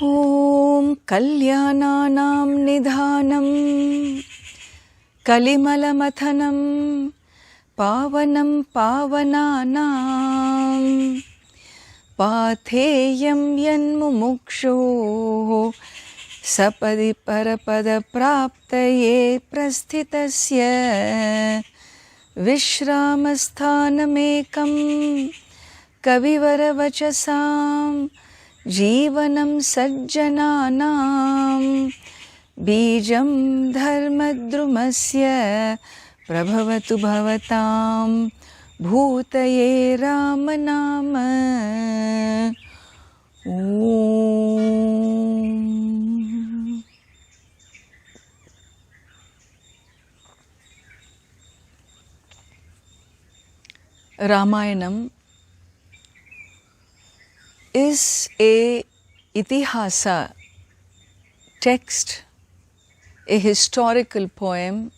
ॐ कल्याणानां निधानं कलिमलमथनं पावनं पावनानां पाथेयं यन्मुमुक्षोः सपदि परपदप्राप्तये प्रस्थितस्य विश्रामस्थानमेकं कविवरवचसां जीवनं सज्जनानां बीजं धर्मद्रुमस्य प्रभवतु भवतां भूतये राम नाम। ॐ Ramayanam is a itihasa text, a historical poem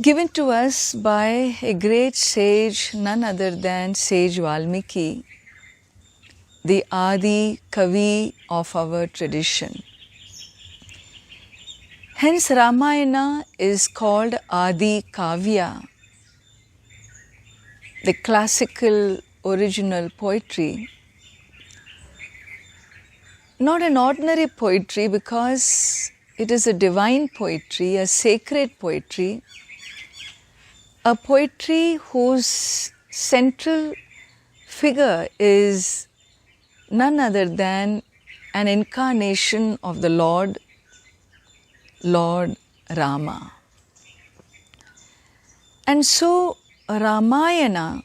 given to us by a great sage, none other than sage Valmiki, the Adi Kavi of our tradition. Hence Ramayana is called Adi Kavya, the classical original poetry. Not an ordinary poetry, because it is a divine poetry, a sacred poetry, a poetry whose central figure is none other than an incarnation of the Lord Rama. And so Ramayana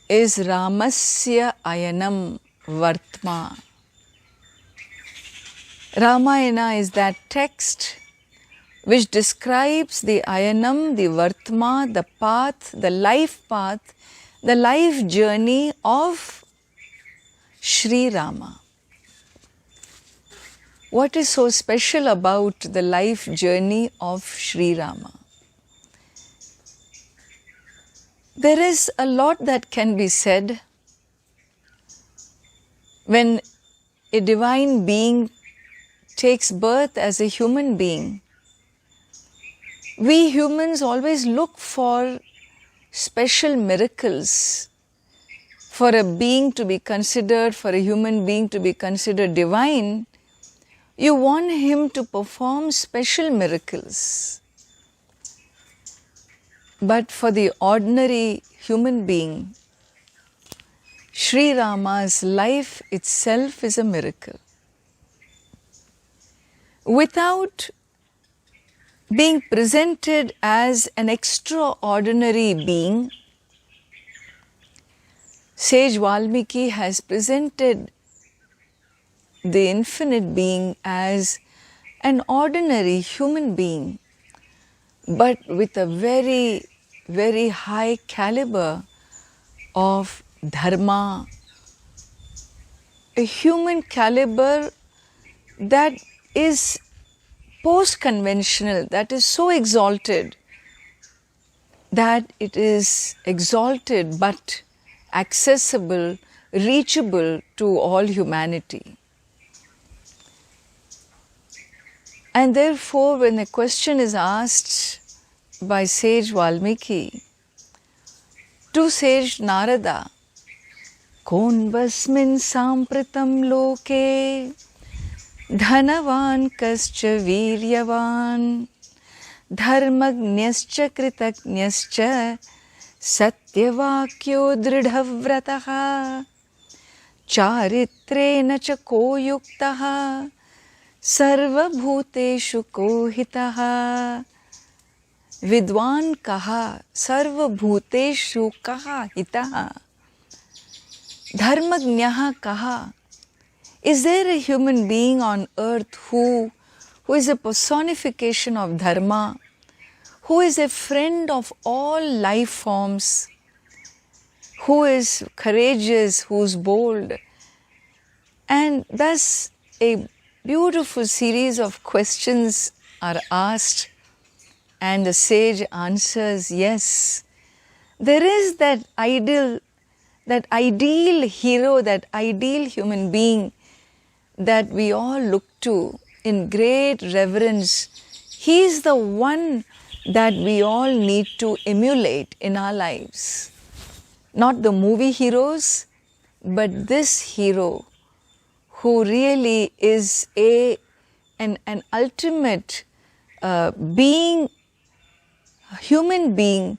is Ramasya Ayanam Vartma. Ramayana is that text which describes the Ayanam, the Vartma, the path, the life journey of Sri Rama. What is so special about the life journey of Sri Rama? There is a lot that can be said when a divine being takes birth as a human being. We humans always look for special miracles. For a being to be considered, for a human being to be considered divine, you want him to perform special miracles. But for the ordinary human being, Sri Rama's life itself is a miracle. Without being presented as an extraordinary being, sage Valmiki has presented the infinite being as an ordinary human being, but with a very, very high caliber of dharma, a human caliber that is post-conventional, that is so exalted that it is exalted but accessible, reachable to all humanity. And therefore, when a question is asked by sage Valmiki to sage Narada, Konvasmin sampritam loke dhanavan kascha viryavan dharmagnyascha kritagnyascha satyavakyo dridhavrataha charitrena cha koyuktaha सर्वभूतेषु को हितः। विद्वान कहा सर्वभूतेषु कहा हितः। धर्मज्ञः कहा, is there a human being on earth who is a personification of dharma, who is a friend of all life forms, who is courageous, who is bold? And thus a beautiful series of questions are asked, and the sage answers, yes, there is that ideal that ideal hero, that ideal human being that we all look to in great reverence. He is the one that we all need to emulate in our lives. Not the movie heroes, but this hero who really is an ultimate being, human being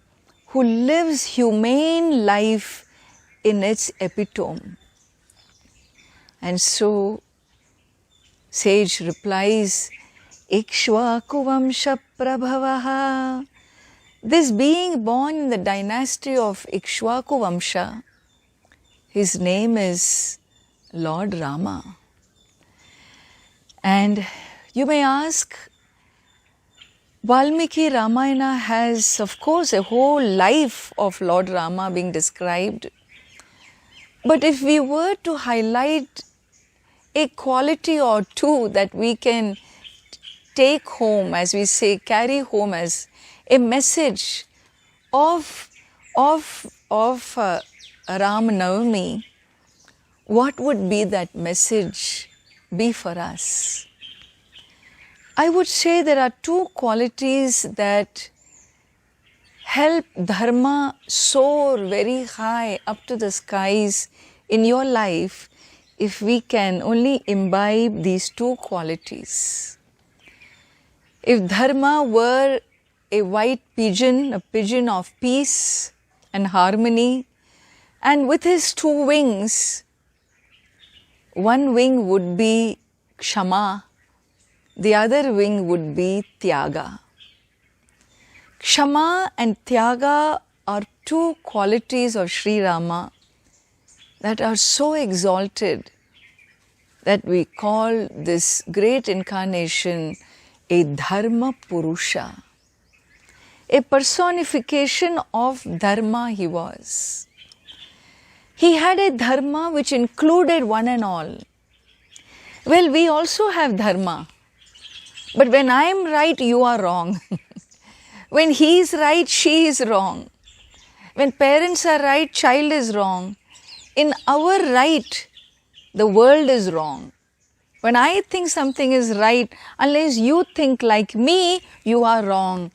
who lives humane life in its epitome. And so sage replies, Ikshvaku Vamsha Prabhavaha. This being born in the dynasty of Ikshvaku Vamsha, his name is Lord Rama. And you may ask, Valmiki Ramayana has, of course, a whole life of Lord Rama being described. But if we were to highlight a quality or two that we can take home, as we say, carry home as a message of Rama Navami, what would be that message be for us? I would say there are two qualities that help dharma soar very high up to the skies in your life if we can only imbibe these two qualities. If dharma were a white pigeon, a pigeon of peace and harmony, and with his two wings, one wing would be Kshama, the other wing would be Tyaga. Kshama and Tyaga are two qualities of Sri Rama that are so exalted that we call this great incarnation a Dharma Purusha. A personification of Dharma he was. He had a Dharma which included one and all. Well, we also have Dharma. But when I am right, you are wrong. When he is right, she is wrong. When parents are right, child is wrong. In our right, the world is wrong. When I think something is right, unless you think like me, you are wrong.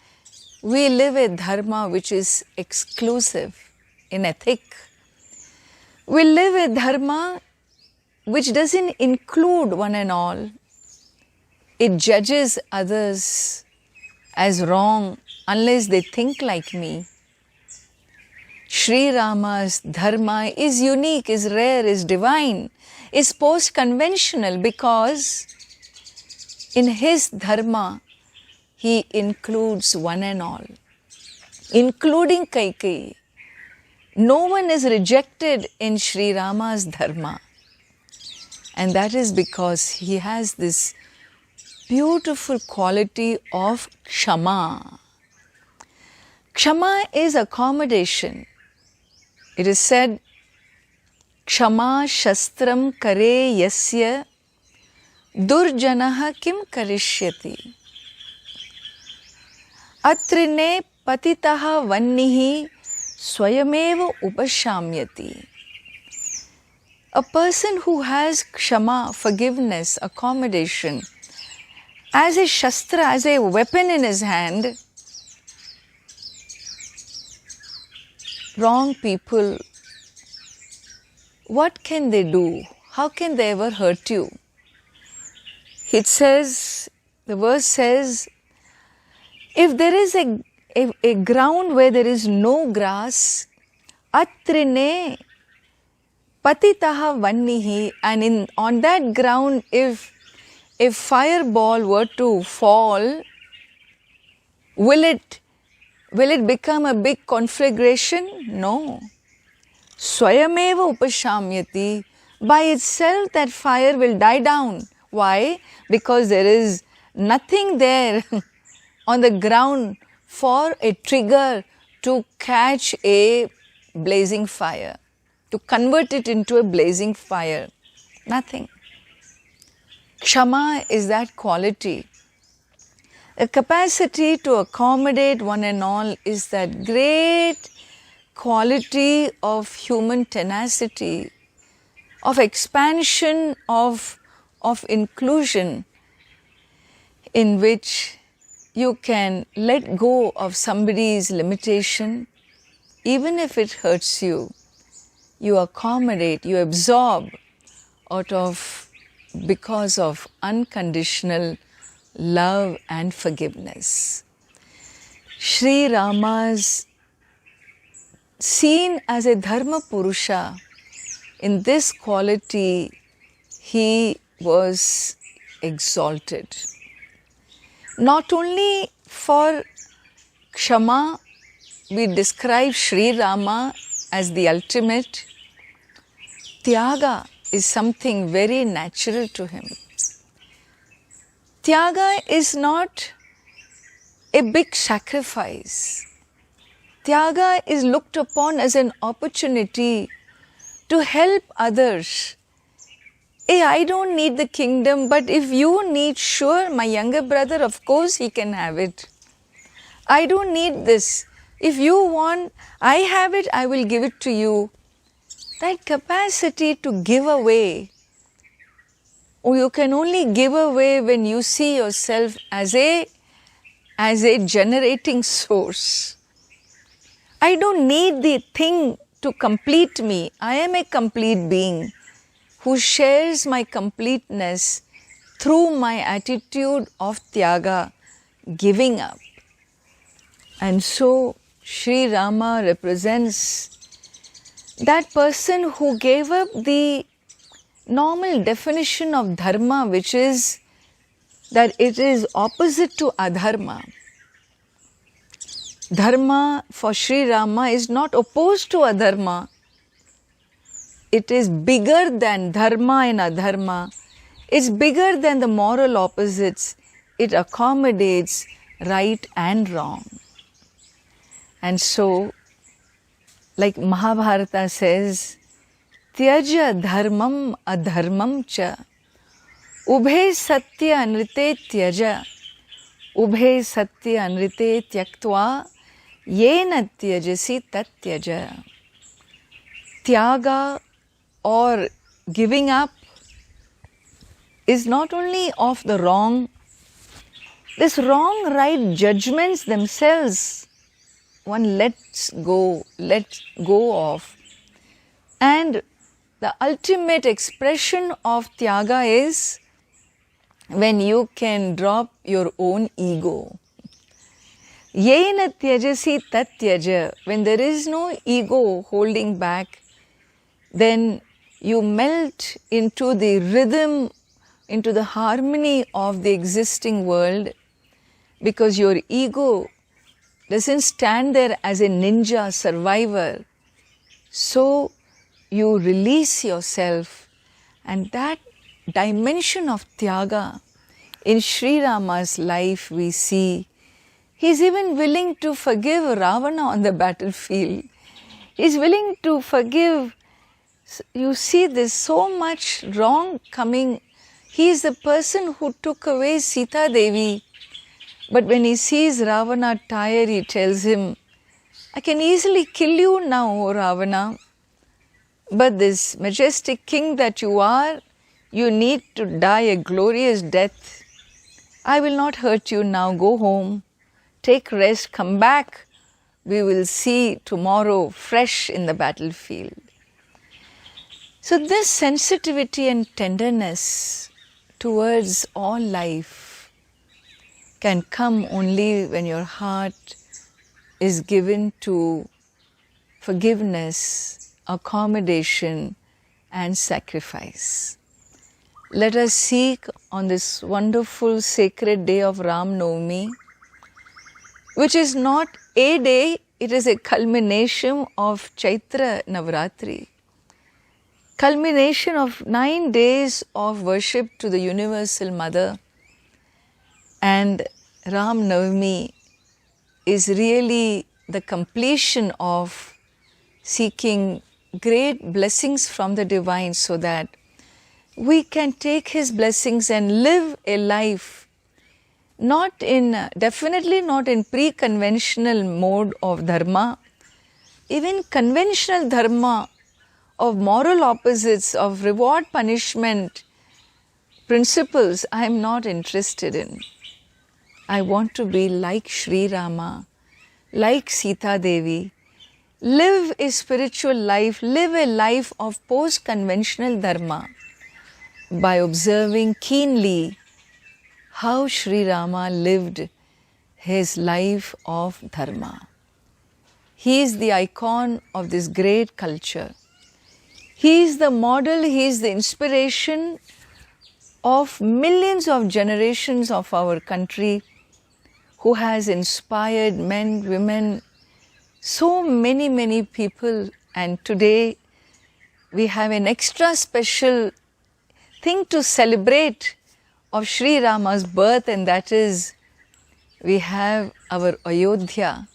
We live a dharma which is exclusive in ethic. We live a dharma which doesn't include one and all. It judges others as wrong unless they think like me. Sri Rama's dharma is unique, is rare, is divine, is post-conventional because in his dharma, he includes one and all, including Kaikeyi. No one is rejected in Sri Rama's dharma. And that is because he has this beautiful quality of Kshama. Kshama is accommodation. It is said, Kshama shastram kare yasya durjanaha kim karishyati. Atrine patitaha vannihi swayameva upashamyati. A person who has kshama, forgiveness, accommodation, as a shastra, as a weapon in his hand, wrong people, what can they do? How can they ever hurt you? It says, the verse says, if there is a ground where there is no grass, atrine patitaha vannihi, and on that ground, if a fireball were to fall, will it become a big conflagration? No. Swayameva upashamyati. By itself that fire will die down. Why? Because there is nothing there on the ground for a trigger to catch a blazing fire, to convert it into a blazing fire. Nothing. Kshama is that quality. The capacity to accommodate one and all is that great quality of human tenacity, of expansion, of inclusion, in which you can let go of somebody's limitation, even if it hurts you. You accommodate, you absorb because of unconditional love and forgiveness. Sri Rama's seen as a Dharma Purusha, in this quality he was exalted. Not only for Kshama, we describe Sri Rama as the ultimate. Tyaga is something very natural to him. Tyaga is not a big sacrifice. Tyaga is looked upon as an opportunity to help others. Hey, I don't need the kingdom, but if you need, sure, my younger brother, of course he can have it. I don't need this. If you want, I have it, I will give it to you. That capacity to give away, you can only give away when you see yourself as a generating source. I don't need the thing to complete me. I am a complete being who shares my completeness through my attitude of tyaga, giving up. And so Sri Rama represents that person who gave up the normal definition of dharma, which is that it is opposite to adharma. Dharma for Sri Rama is not opposed to adharma. It is bigger than dharma and adharma. It's bigger than the moral opposites. It accommodates right and wrong. And so, like Mahabharata says, Tyaja dharmam adharmam cha ubhe satya nrite tyaja ubhe satya nrite tyaktva yena tyajasi tat tyaja. Tyaga or giving up is not only of the wrong, this wrong right judgments themselves one lets go of. And the ultimate expression of tyaga is when you can drop your own ego. Yena tyajasi tat tyaja. When there is no ego holding back, then you melt into the rhythm, into the harmony of the existing world, because your ego doesn't stand there as a ninja survivor. So you release yourself, and that dimension of tyaga in Sri Rama's life we see. He's even willing to forgive Ravana on the battlefield. He's willing to forgive. You see, there's so much wrong coming. He is the person who took away Sita Devi. But when he sees Ravana tired, he tells him, I can easily kill you now, O Ravana. But this majestic king that you are, you need to die a glorious death. I will not hurt you now. Go home. Take rest. Come back. We will see tomorrow fresh in the battlefield. So this sensitivity and tenderness towards all life can come only when your heart is given to forgiveness, accommodation, and sacrifice. Let us seek on this wonderful sacred day of Rama Navami, which is not a day, it is a culmination of Chaitra Navratri. Culmination of 9 days of worship to the Universal Mother. And Rama Navami is really the completion of seeking great blessings from the Divine, so that we can take His blessings and live a life definitely not in pre-conventional mode of dharma, even conventional dharma of moral opposites, of reward punishment principles, I am not interested in. I want to be like Sri Rama, like Sita Devi. Live a spiritual life, live a life of post-conventional dharma by observing keenly how Sri Rama lived his life of dharma. He is the icon of this great culture. He is the model, he is the inspiration of millions of generations of our country, who has inspired men, women, so many people. And today we have an extra special thing to celebrate of Sri Rama's birth, and that is we have our Ayodhya,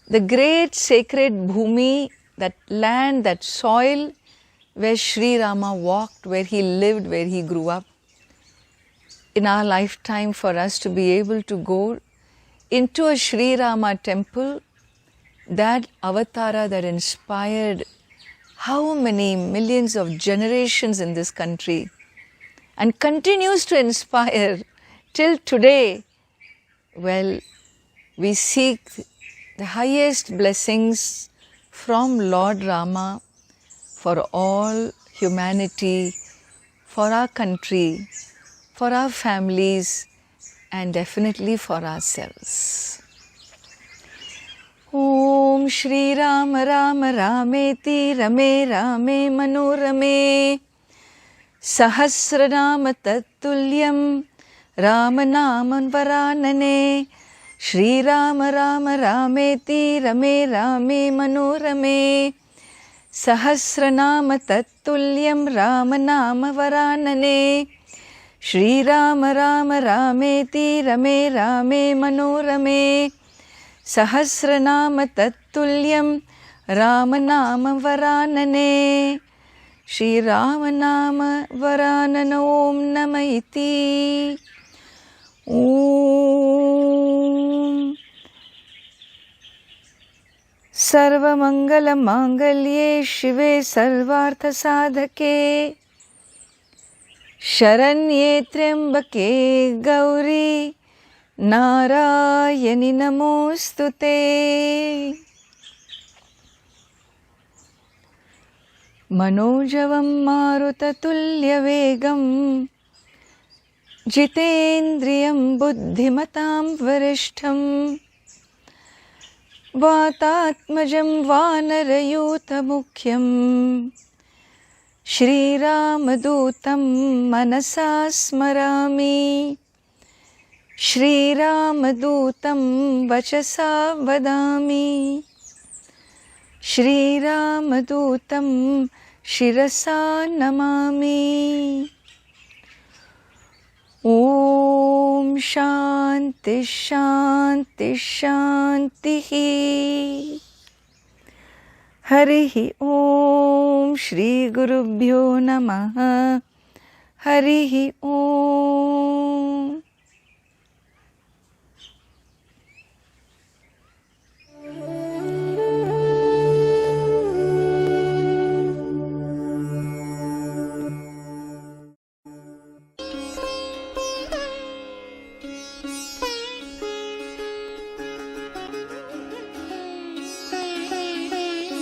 the great sacred bhumi, that land, that soil where Sri Rama walked, where he lived, where he grew up. In our lifetime, for us to be able to go into a Sri Rama temple, that avatara that inspired how many millions of generations in this country and continues to inspire till today, well, we seek the highest blessings from Lord Rama for all humanity, for our country, for our families, and definitely for ourselves. Om Shri Rama Rama Rameti Rame Rame Manorame Sahasranama Tattulyam Rama Naman Varanane Shri Rama Rama Rameti Rame Rame Manorame Sahasranama Tattulyam Rama Nama Varanane Shri Rama Rama Rameti Rame Rame Manorame Sahasranama Tattulyam Rama Nama Varanane Shri Rama Nama Varanana Om Namaiti. Om Sarva Mangala Mangalye Shive Sarvartha Sadhake Sharanye Triambake Gauri Narayani Namostute. Manojavam Marutatulya Vegam Jitendriyam Buddhimatam Varishtham Vatatmajam Vanarayuta Mukhyam Shri Ramadutam Manasa Smarami Shri Ramadutam Vachasa Vadami Shri Ramadutam Shirasa Namami. Om Shanti Shanti Shanti. Harihi Om Shri Gurubhyo Namaha. Harihi Om.